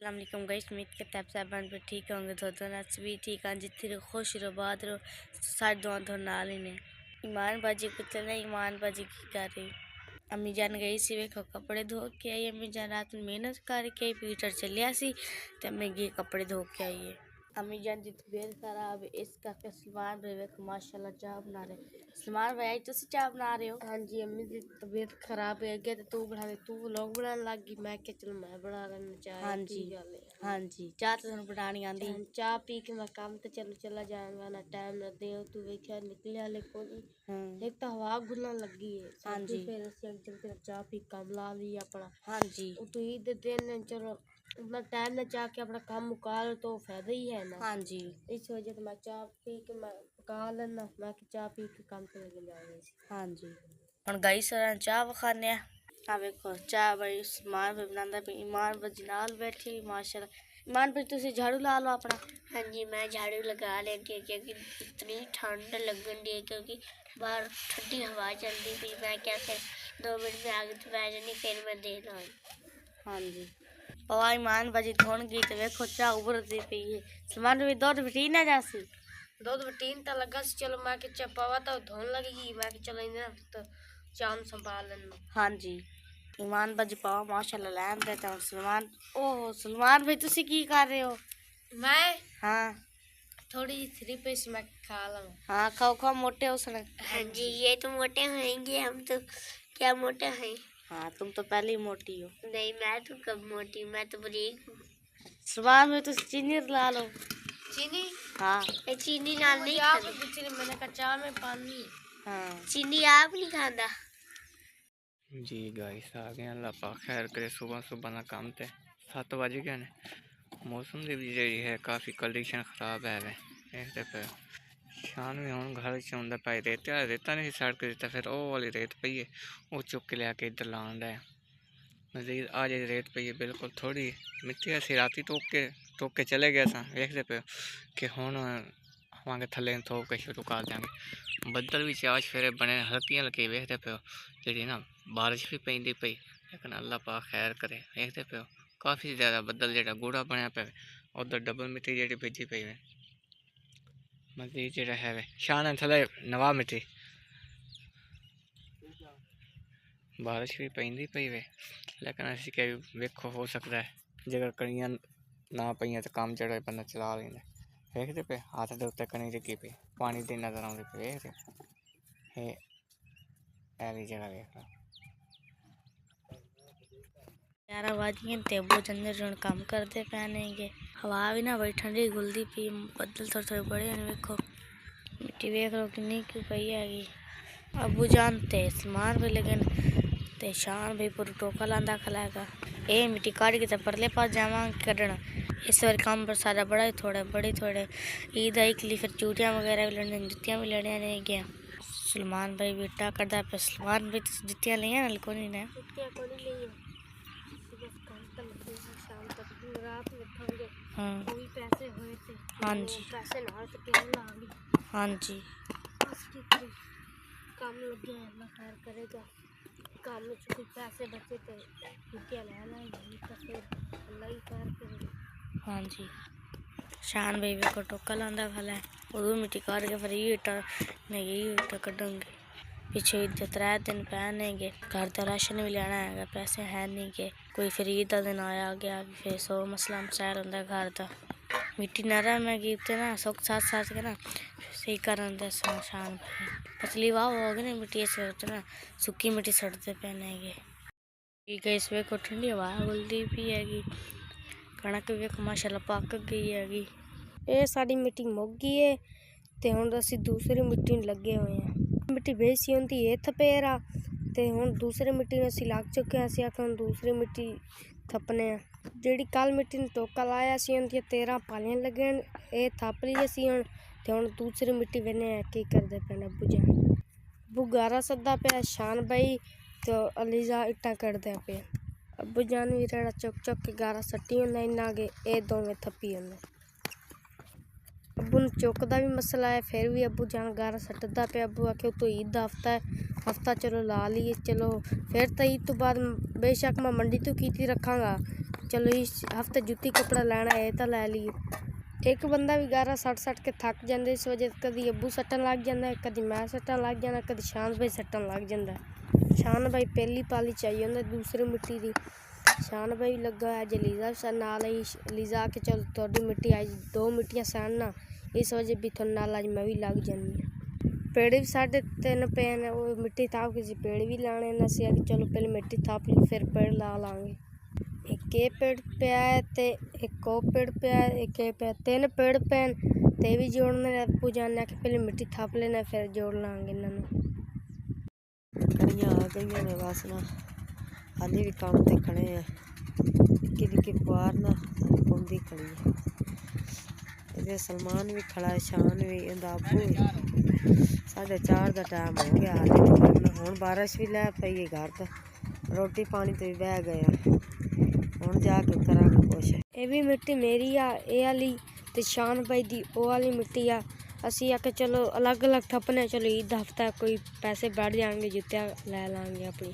अस्सलाम गाइस, उम्मीद करते हैं आप सब बन पे ठीक होंगे। तो नच भी ठीक हैं, जितने रहो खुश रहो, बात रहो, सारे दुआ तो नाल ही ने। ईमान बाजी को चलना, ईमान बाजी की कर रही। अम्मी जान गई सी, वेखो कपड़े धो के आई। अम्मी जान रात में मेहनत करके आई, पीटर चलिया सी तो अम्मी गई कपड़े धो के आई है। अम्मी जान की तबीयत खराब है, इस करके सलमान भाई वेखो माशाल्लाह चाह बना रहे। सलमान भाई आज तुम चाह बना रहे हो? हाँ जी, अम्मी की तबीयत खराब है, अगे तो तू बना दे, तू व्लॉग बनाने लग गई। मैं क्या चल मैं बना लेना चाह। हाँ जी, हाँ जी, चाह तो तुम बनानी आंदी। चाह पी के मैं काम तो चला जाऊंगा ना, टाइम ना दे तू वेख्या निकलिया लेकिन एक तो हवा घुलने लगी है। हाँ जी, फिर चल चाह पी काम ला लिया अपना। हाँ जी, तू ईद दिन चलो अपना टाइम ना चाह के अपना काम मुका लो तो फायदा ही है ना। हाँ जी, इस वजह से मैं चाह पी के मैं मुका लेना, मैं चाह पी के काम पे लग जाऊंगी। हाँ जी, हम गई सर चाह बखाने आ वेखो चाह भाई सलमान भाई बनांदा पे। ईमान भाई नाल बैठी माशाल्लाह। ईमान भाई तुसी झाड़ू ला लो अपना। हाँ जी, मैं झाड़ू लगा लेती हूँ क्योंकि इतनी ठंड लगन दी है, क्योंकि बाहर ठंडी हवा चल रही थी। मैं क्या फिर 2 मिनट में आगे तो बैठ जानी, फिर मैं दे रहा हूँ। हाँ जी, पवा ईमान बाजी धोन गई तो वेखो चाह उबलती पई है। सलमान भाई दूध बटी ना जासी, दूध बटीन तो लगा सी। चलो मैं के पवा तो धोन लगेगी, मैं के चलो इन्हें तो चाम संभाल लेना। हाँ जी, ईमान बाजी पावा माशाल्लाह लैन देता हूँ। सलमान ओह सलमान भाई तुसी की कर रहे हो? मैं हाँ थोड़ी 3 पीस मैं खा लूँ। हाँ खाओ खाओ, मोटे हो सने। हाँ जी, ये तो मोटे होंगे, हम तो क्या मोटे हैं। हाँ तुम तो पहले ही मोटी हो। नहीं मैं तो कब मोटी, मैं तो बरीक हूँ। सलमान भाई तुसी चीनी ला लो। चीनी? हाँ चीनी नाल नहीं खानी, मैंने कहा चाह में पानी। हाँ चीनी आप नहीं खांदा? जी गाइस आ गए, अल्लाह पाक खैर करे। सुबह सुबह ना काम थे 7 बज गए ने। मौसम की भी जी है काफ़ी कंडीशन खराब है वे देखते पे। शान भी हूँ घर चुंदा पाई रेता नहीं सड़क देता, फिर वो वाली रेत पई है वो चुक के लिया के इधर लान है। मजीद आज रेत पई है बिल्कुल थोड़ी मिट्टी ऐसी राती टोक के चले गया था। देखते पे कि हूँ हमारे थले थोप के शुरू कर देंगे। बदल भी चाज फेरे बने हल्की हल्की वेखते पे जी ना, बारिश भी पेंदी पई, लेकिन अल्लाह पाक खैर करे। देखते पे काफ़ी ज़्यादा बदल जो गूढ़ा बनया पे, उधर डबल मिट्टी जी भिजी पई है। मजीद जो है वे शान थले नवा मिट्टी, बारिश भी पेंदी पई वे, लेकिन असी के वेखो हो सकता है जेकर कणियां ना पईयां तो काम जड़ा बंदा चला लेंदा। देखते पे हाथ के उत्ते कणी डिगी पई, पानी दी नजर आउंदी पई। देखते हे ऐली जगह देख 11 बज गए ते अब्बू चंदर जन काम करते पहनेंगे। हवा भी ना बड़ी ठंडी घुलती पी, बदल थोड़े बड़े हैं वेखो, मिट्टी वेख लो कितनी की पई हैगी। अब्बू जानते सलमान भी लेकिन ते शान भी पूरा टोका लांदा खलाएगा। ए मिट्टी काट के ते परले पास जावांगे कढ़न। इस बार काम पर सारा बड़ा ही थोड़े ईद आई के लिए फिर चूड़ियाँ वगैरह भी लड़ने, जुतियाँ भी लड़ने नहीं गया। सलमान भाई बेटा करदा पे। सलमान भाई जुतियाँ लिया ना कोनी ने? हाँ पैसे हुए थे। हाँ जी, पैसे ना तो हाँ जी, काम लग गया, अल्लाह खैर करेगा। काम में कुछ पैसे बचे थे, रुपया लेना तो फिर अल्लाह ही खैर करेगा। हाँ जी, शान भाई को टोका लांदा खला है, उधर मिट्टी काट के फिर ये ईटा नहीं ये ईटा कटेंगे। पीछे ईद 3 दिन पहनेंगे, घर का राशन भी लेना है, पैसे है नहीं के। कोई फिर ईद का दिन आया गया फिर 100 मसला मसाइल होंगे घर का। मिट्टी नरम है गिरते ना सुख साथ के ना सही करन दे शान भाई। पतली वाह हो गई ना मिट्टी ऐसे ना सुखी मिट्टी सड़ते पहनेंगे। इस वे को ठंडी हवा गुलती भी हैगी, कणक वेख माशाल्लाह पक गई हैगी। ये साड़ी मिट्टी मुक गई है ते हुण असीं दूसरी मिट्टी लगे हुए हैं। मिट्टी बेसी होंदी है थपेरा ते हुण दूसरी मिट्टी असीं लग चुके हैं। असीं आखन दूसरी मिट्टी थपने जेड़ी कल मिट्टी ने टोका लाया सी उनकी 13 पालियां लगे ये थप ली सी हुण ते हुण दूसरी मिट्टी वेने की करदे पे अब्बू जान। अब्बू गारा सदा पे शान भाई तो अलीजा इट्टा कटदे पे। अब्बू जान भी रेड़ा चुक के गारा सट्टी होंदा इन्ना के ए दोवें थप्पी होंदे। अब्बू ने चुकदा भी मसला है, फिर भी अब्बू जान गारा सटदा पे। अब्बू आखे तो ईद दा हफ्ता चलो ला लिए चलो, फिर तो ईद तो बाद बेशक मैं मंडी तो की रखांगा चलो इस हफ्ते जुत्ती कपड़ा लेना है तो ले लिए। एक बंदा भी गारा सट के थक जाता, इस वजह कभी अब्बू सट्टन लग जाता, कभी मैं सट्टन लग जाना, कभी शान भाई सट्टन लग जाता। शान भाई पहली पाली चाहिए होंगे दूसरी मिट्टी की। शान भाई लगा है जो लीजा सर नाल ही लीजा के चल थोड़ी मिट्टी आई 2 मिट्टियाँ सन ना, इस वजह भी थोड़ा नाल अज मैं भी लग जानी। पेड़ भी 3.5 पे ने, वो मिट्टी थाप के पेड़ भी लाने ना सी कि चलो पहले मिट्टी थाप ली फिर पेड़ ला लांगे। एक ये पेड़ पे है ते एक और पेड़ पे है, एक ये पे 3 पेड़ पे ते भी जोड़ने अब्बू जाने कि पहले मिट्टी थाप लेना फिर जोड़ लांगे इन्होंने। कड़ियाँ आ गई ने बस ना, हाली भी काम ते खड़े हैं। निक्की पुआर ना पौंदी खड़ी है। इधर सलमान भी खड़ा है, शान भी, इंदा अब्बू भी। 4:30 का टाइम हो गया, हाली हुण बारिश भी लै पई है घर तो रोटी पानी तो भी बह गया। हुण जाके करांगे कुछ। ये भी मिट्टी मेरी आ, ये वाली ते शान भाई दी ओ वाली मिट्टी आ। असी आके चलो अलग अलग थपने, चलो ईद हफ्ता कोई पैसे बढ़ जाएंगे जुत्तियां ले लांगे अपनी।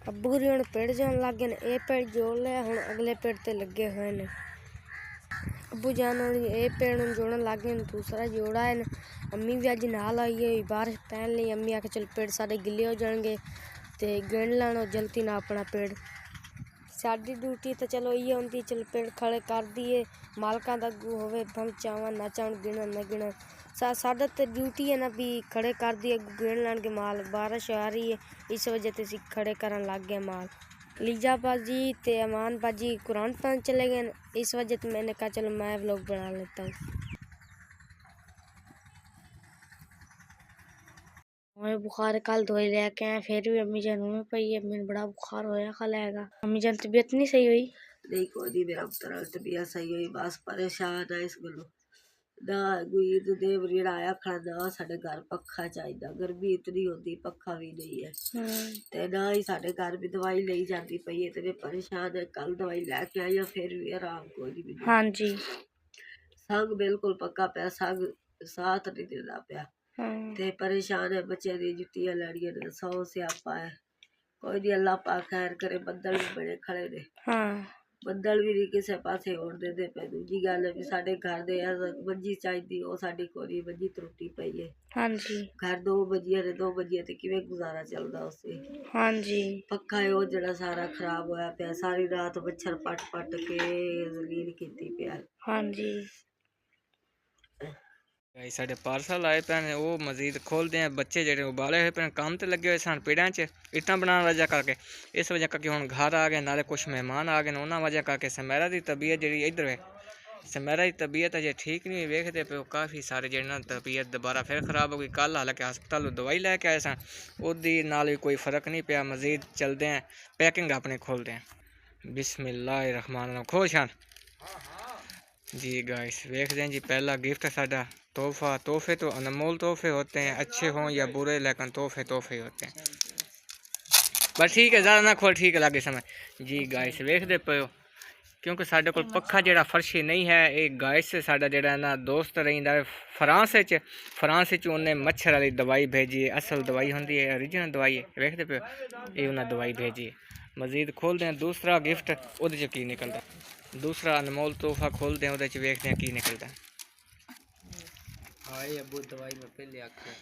अब्बू हुण पेड़ जान लग गए, ये पेड़ जोड़ लिया, हुण अगले पेड़ ते लगे हुए ने। अब्बू जान ये पेड़ जोड़न लग गए, दूसरा जोड़ा है। अम्मी भी अज नाल आई है, बारिश पैन ली, अम्मी आके चल पेड़ सारे गिले हो जाएंगे ते गिन लाना जल्दी ना अपना पेड़। साडी ड्यूटी तो चलो ये होंगी, चल पेड़ खड़े कर दिए, मालकां दा अगू होवे भम चावन ना चावन गिनन ना गिनन। साडा तो ड्यूटी है ना भी खड़े कर दिए गिन लान के माल। बारिश आ रही है इस वजह से असी खड़े करन लग गए माल। लीजा बाजी ते अमान बाजी कुरान पढ़न चले गए, इस वजह से मैंने कहा चलो मैं व्लॉग बना लेता हूँ। मुझे बुखार कल दवाई लेके आए, फिर भी अम्मी जान में पई है, मैंने बड़ा बुखार होया कल हैगा। अम्मी जान तबीयत नहीं सही हुई? नहीं कोई नहीं मेरा पुत्र तबीयत सही हुई, बस परेशान है इस गलों ना। गुईद देव रेड़ा आया खड़ा ना, साढ़े घर पखा चाहिए, गर्मी इतनी होती पखा भी नहीं है ते ना ही साढ़े घर भी दवाई ली जाती पई है, ते परेशान है। कल दवाई लैके आई फिर भी आराम कोई नहीं मिला। हाँ जी, संग बिल्कुल पक्का पिया, संग साथ नहीं देता पिया ते परेशान है। बच्चे दी जुत्तियां लैनियां ने, 100 स्यापा है। कोई नहीं अल्लाह पाक खैर करे। बदल भी बड़े खड़े ने, बदल भी नहीं किसी पासे होण देंदे पे। दूजी गल भी साडे घर दे मंजी चाहिदी, ਉਹ ਸਾਡੀ कोई मंजी त्रुटी पई है। हाँ जी, घर 2 मंजियां ने, 2 मंजियां ते किवें गुजारा चलदा उसे। हाँ जी, पक्का है ਉਹ ਜਿਹੜਾ ਸਾਰਾ खराब होया पिया, सारी रात मच्छर पट के जलील कीती पिया। हाँ जी। साढ़े पार्सल आए पे वो मजीद खोलते हैं। बच्चे जेडे उबाले हुए पे काम तो लगे हुए सन पेड़ों च इट्टां बनाने वजह करके, इस वजह करके हुण घर आ गए, नाले कुछ मेहमान आ गए, उन्होंने वजह करके समैरा की तबीयत जी इधर है, समैरा की तबीयत अजे ठीक नहीं वेखते पे। काफ़ी सारे जेडे तबीयत दोबारा फिर खराब हो गई। कल हालांकि हस्पताल दवाई लैके आए सन, उसदी नाल भी कोई फ़र्क नहीं पिया। मजीद चलते हैं, पैकिंग अपनी खोलते हैं। बिस्मिल्लाहिर्रहमानिर्रहीम खोल शान जी। गाइस देखते हैं जी, पहला गिफ्ट साडा तोहफा। तोहफे तो अनमोल तोहफे होते हैं, अच्छे हों या बुरे, लेकिन तोहफे तोहफे होते हैं। बस ठीक है, ज़्यादा ना खोल, ठीक है लगे समय जी। गाइस देखते पे हो, क्योंकि साढ़े को पक्खा जड़ा फर्शी नहीं है। एक गाइस से साडा जड़ा ना दोस्त रहिंदा फ्रांस उन्हें मच्छर वाली दवाई भेजी है। असल दवाई होंदी है, ओरिजिनल दवाई है। देखते पे ये उन्हें दवाई भेजी है। मजीद खोलते हैं दूसरा गिफ्ट, उहदे च की निकलता। दूसरा अनमोल तोहफा खोलते हैं, उहदे च देखते हैं की निकलता। अब्बू दवाई में पहले आखे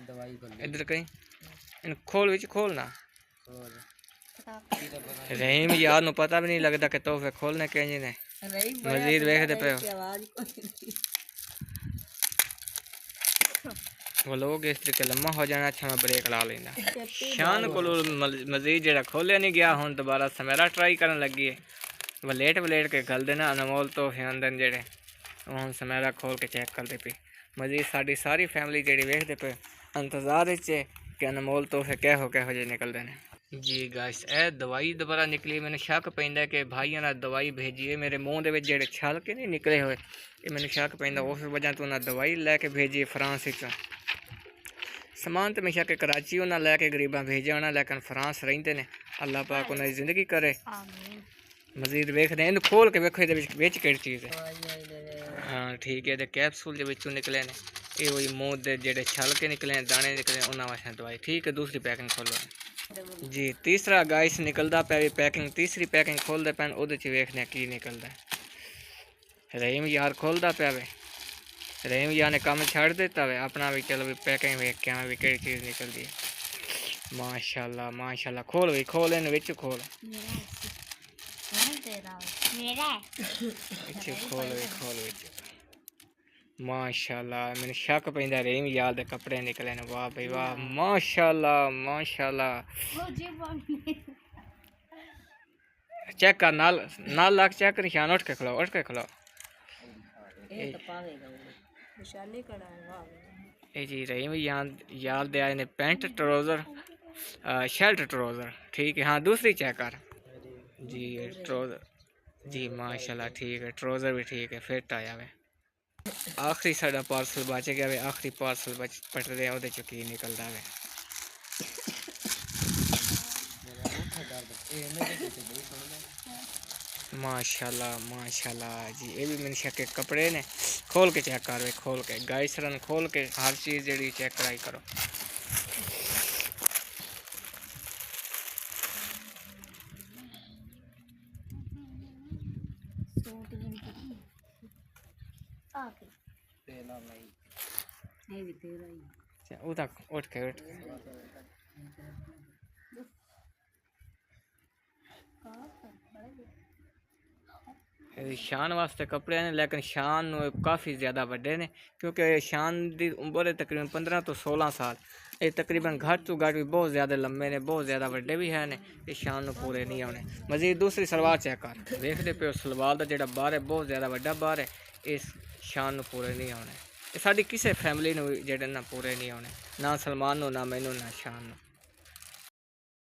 दवाई इधर कहीं इन खोल विच खोलना। रहीम यार नु पता भी नहीं लगता कि तोहफे खोलने के ने। मजीद देखते पे वो लोग इस तरीके लम्मा हो जाना। अच्छा मैं ब्रेक ला लेना। शान को मजीद जरा खोलिया नहीं गया, हुण दोबारा समैरा ट्राई करन लगी है। वलेट के गल देना अनमोल तोहफे अंदर जेड़े, हुण समैरा खोल के चेक करते पे। मजीद साड़ी सारी फैमिली जेड़ी वेखते पे इंतजार च कि अनमोल तोहफे कहो जे निकलते हैं जी। गाइस ए दवाई दोबारा निकली, मैंने शक पैंदा कि भाइयों ने दवाई भेजी है। मेरे मूँह के जेड़े छल के नहीं निकले हुए, ये मैंने शक पैंदा उस वजह तो उन्हें दवाई लैके भेजी है फ्रांस। समान तो मैं शक कराची उन्हें लैके गरीबा भेजा होना, लेकिन फ्रांस रहिंदे ने। अल्लाह पाक उन्हें जिंदगी करे। मजीद वेखते हैं, खोल के वेखो ये केड़ी चीज़ है। हाँ ठीक है, कैप्सूल के विचों निकले ने, ये वही मूँह के जेडे छल के निकले दाने निकले, उन्होंने वास्ते दवाई। ठीक है, दूसरी पैकिंग खोलो। जी तीसरा गाइस निकलता पे पैकिंग, तीसरी पैकिंग खोलते पैन उहदे च वेखने की निकलता है। रहीम यार खोलता पे वे, रहीम यार ने काम छड़ देता वे अपना भी, चलो भी पैकिंग वेख के भी केड़ी चीज़ निकलती है। माशाल्लाह माशाल्लाह, खोल भी खोल, इन विच खोल, खोल भी खोल विच। माशाल्लाह मैंने शक पैंदा रहीम यार दे कपड़े निकले ने, वाह भाई वाह, माशाल्लाह माशाल्लाह। चेक कर नाल नाल लाख चेक कर, निशान उठ के खलो, उठ के खलो। ये जी रहीम यार दे आए ने पैंट ट्राउज़र, शर्ट ट्राउज़र, ठीक है। हाँ दूसरी चेक कर जी, ट्राउज़र जी माशाल्लाह ठीक है, ट्राउज़र भी ठीक है, फिट आया वे। आखिरी साडा पार्सल बच गया वे, आखिरी पार्सल बच पट रहे ओहदे चो की निकलदा वे। माशाल्लाह माशाल्लाह जी, ये भी मैंने शक कपड़े ने, खोल के चेक कर वे, खोल के गाइस रन खोल के हर चीज़ जड़ी चेक कराई करो। उठ के उठ के शान वास्ते कपड़े ने, लेकिन शान काफ़ी ज़्यादा वड्डे ने, क्योंकि शान की उम्र है तकरीबन 15 तो 16 साल। ये तकरीबन घट तो घट भी बहुत ज़्यादा लंबे ने, बहुत ज़्यादा वड्डे भी है ने, ये शान पूरे नहीं आने। मजीद दूसरी सलवार चेक कर, देखते पे सलवार का जोड़ा बार है बहुत ज़्यादा वड्डा बार है, इस शान पूरे नहीं आने। ये साडी किसी फैमिली जेडे ना पूरे नहीं आने, ना सलमान ना मैनू ना शान।